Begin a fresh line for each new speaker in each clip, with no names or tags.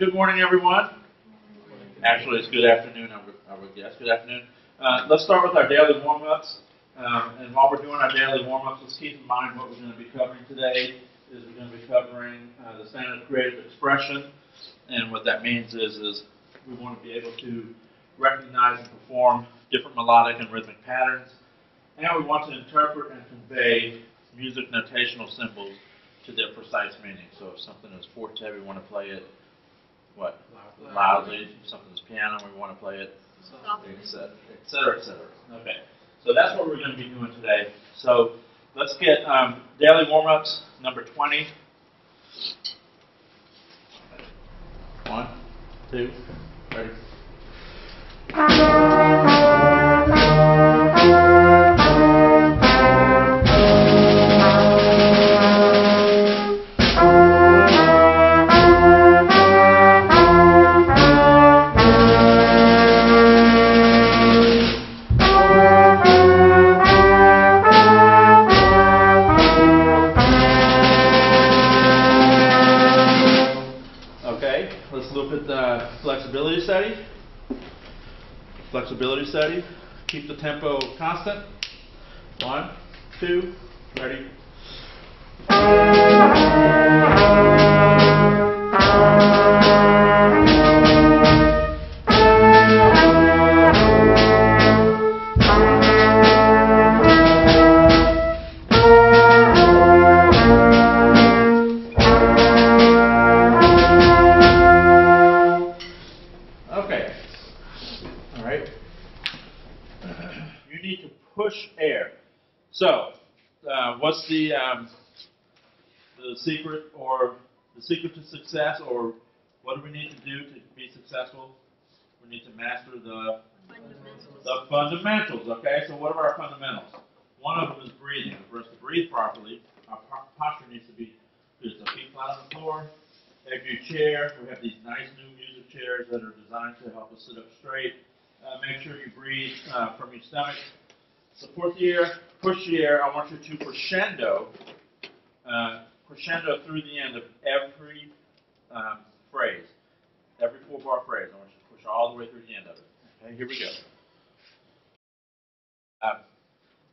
Good morning, everyone. Actually, it's good afternoon, I would guess. Good afternoon. Let's start with our daily warm-ups. And while we're doing our daily warm-ups, let's keep in mind what we're going to be covering today. We're going to be covering the standard creative expression. And what that means is we want to be able to recognize and perform different melodic and rhythmic patterns. And we want to interpret and convey music notational symbols to their precise meaning. So if something is forte, we want to play it loudly. If something is piano, we want to play it softly, etc., etc. Okay, so that's what we're going to be doing today. So let's get daily warm-ups, number 20. 1, 2, ready. Let's look at the flexibility study. Flexibility study. Keep the tempo constant. 1, 2, ready. You need to push air. So, what's the secret to success, or what do we need to do to be successful? We need to master the fundamentals. Okay, so what are our fundamentals? One of them is breathing. For us to breathe properly, our posture needs to be good. So feet flat on the floor. Have your chair. We have these nice new music chairs that are designed to help us sit up straight. Make sure you breathe from your stomach. Support the air, push the air. I want you to crescendo through the end of every phrase, every 4-bar phrase. I want you to push all the way through the end of it. Okay, here we go.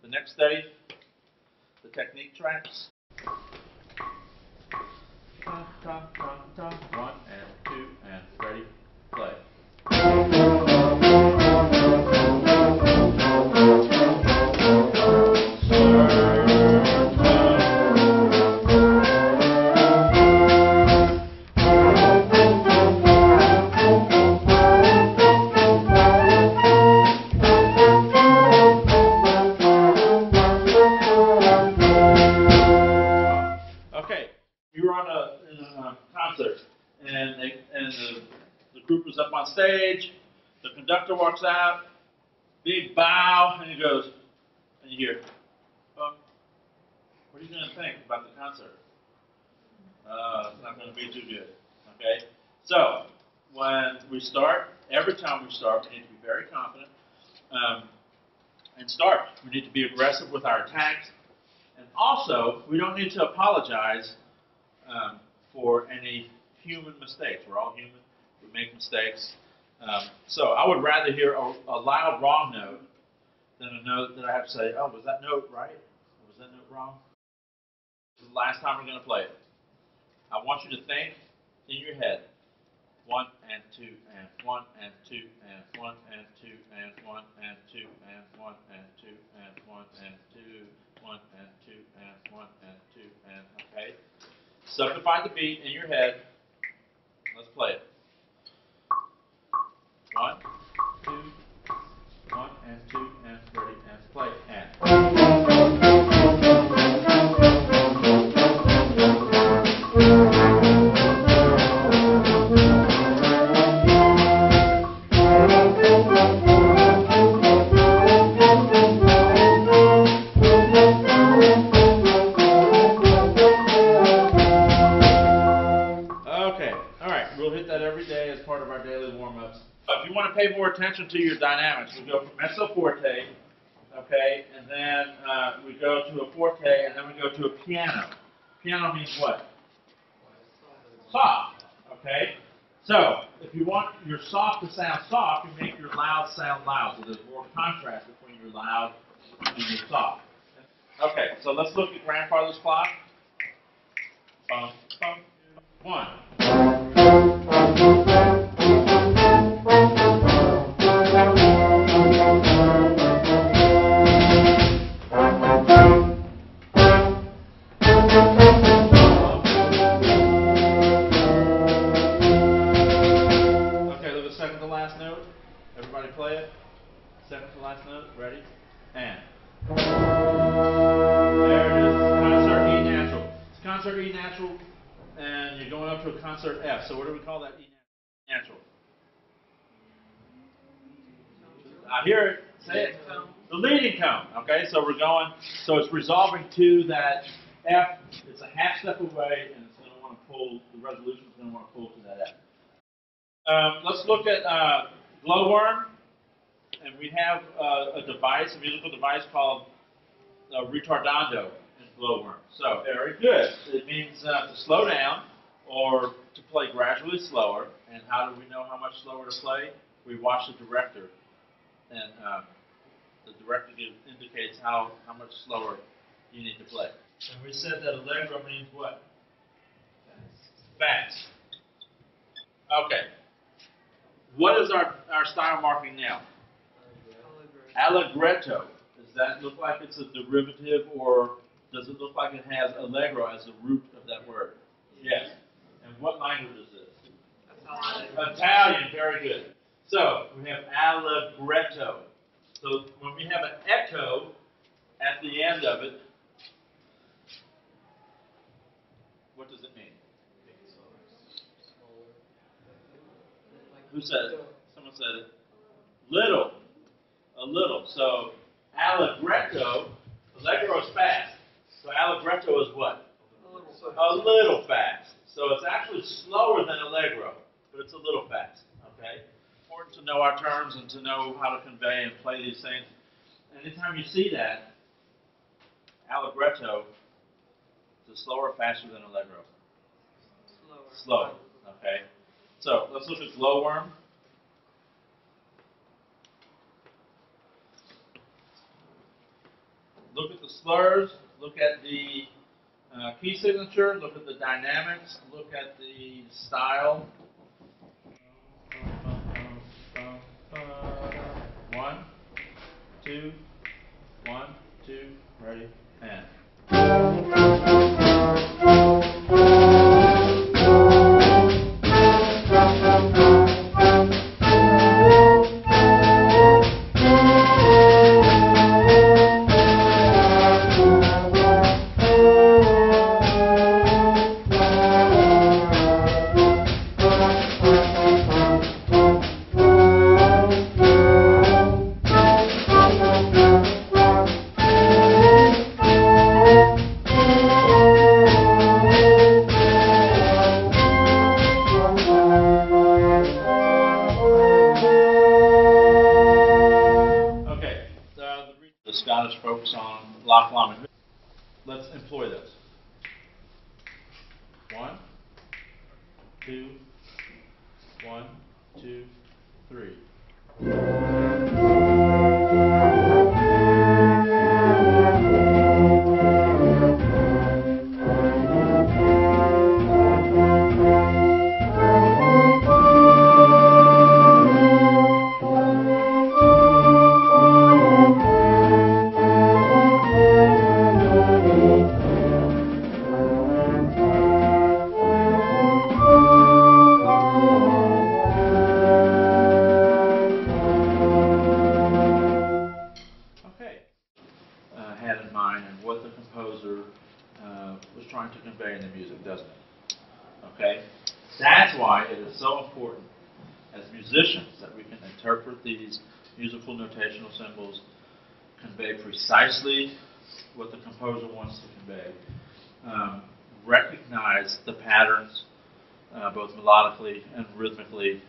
The next study, the technique tracks. 1 and 2 and ready, play. You were in a concert, and the group was up on stage. The conductor walks out, big bow, and he goes, and you hear, "Well, what are you going to think about the concert? It's not going to be too good." Okay, so when we start, every time we start, we need to be very confident and start. We need to be aggressive with our attacks, and also we don't need to apologize for any human mistakes. We're all human. We make mistakes. So I would rather hear a loud wrong note than a note that I have to say, "Oh, was that note right? Or was that note wrong?" This is the last time we're going to play it. I want you to think in your head. 1 and 2 and 1 and 2 and 1 and 2 and 1 and 2 and 1 and 2 and 1 and 2, 1 and 2 and 1 and 2 and okay. Subdivide the beat in your head. Let's play it. 1, 2, 1 and 2 and ready and play and. We'll hit that every day as part of our daily warm-ups. If you want to pay more attention to your dynamics, we go from mezzo forte, okay, and then we go to a forte, and then we go to a piano. Piano means what? Soft, okay? So, if you want your soft to sound soft, you make your loud sound loud. So there's more contrast between your loud and your soft. Okay, so let's look at grandfather's clock. Bum, bum, 1. Okay, look at second to last note. Everybody play it. Second to last note. Ready? And. There it is. Concert E natural. It's concert E natural, and you're going up to a concert F. So what do we call that E natural? I hear it. Say it. The leading tone. Okay, so we're going. So it's resolving to that F. It's a half step away, and it's going to want to pull. The resolution is going to want to pull to that F. Let's look at glowworm, and we have a device, a musical device called retardando in glowworm. So very good. It means to slow down or to play gradually slower. And how do we know how much slower to play? We watch the director, and the director indicates how much slower you need to play. And we said that allegro means what? Fast. Okay. What is our style marking now? Allegretto. Does that look like it's a derivative, or does it look like it has allegro as the root of that word? Yes. And what language is this? Italian. Very good. So we have allegretto. So when we have an echo at the end of it, what does it mean? Who said it? Someone said it. Little. A little. So allegretto, allegro is fast. So allegretto is what? A little fast. So it's actually slower than allegro, but it's a little fast. Okay? Important to know our terms and to know how to convey and play these things. Anytime you see that, allegretto is slower or faster than allegro? Slower. Okay? So let's look at glowworm. Look at the slurs, look at the key signature, look at the dynamics, look at the style. 1, 2, 1, 2, ready, and. The Scottish folks on Loch Lomond. Let's employ those. 1, 2, 1, 2, 3. Had in mind and what the composer was trying to convey in the music, doesn't it? Okay? That's why it is so important as musicians that we can interpret these musical notational symbols, convey precisely what the composer wants to convey, recognize the patterns, both melodically and rhythmically,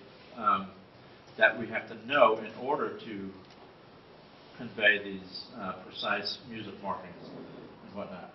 that we have to know in order to convey these precise music markings and whatnot.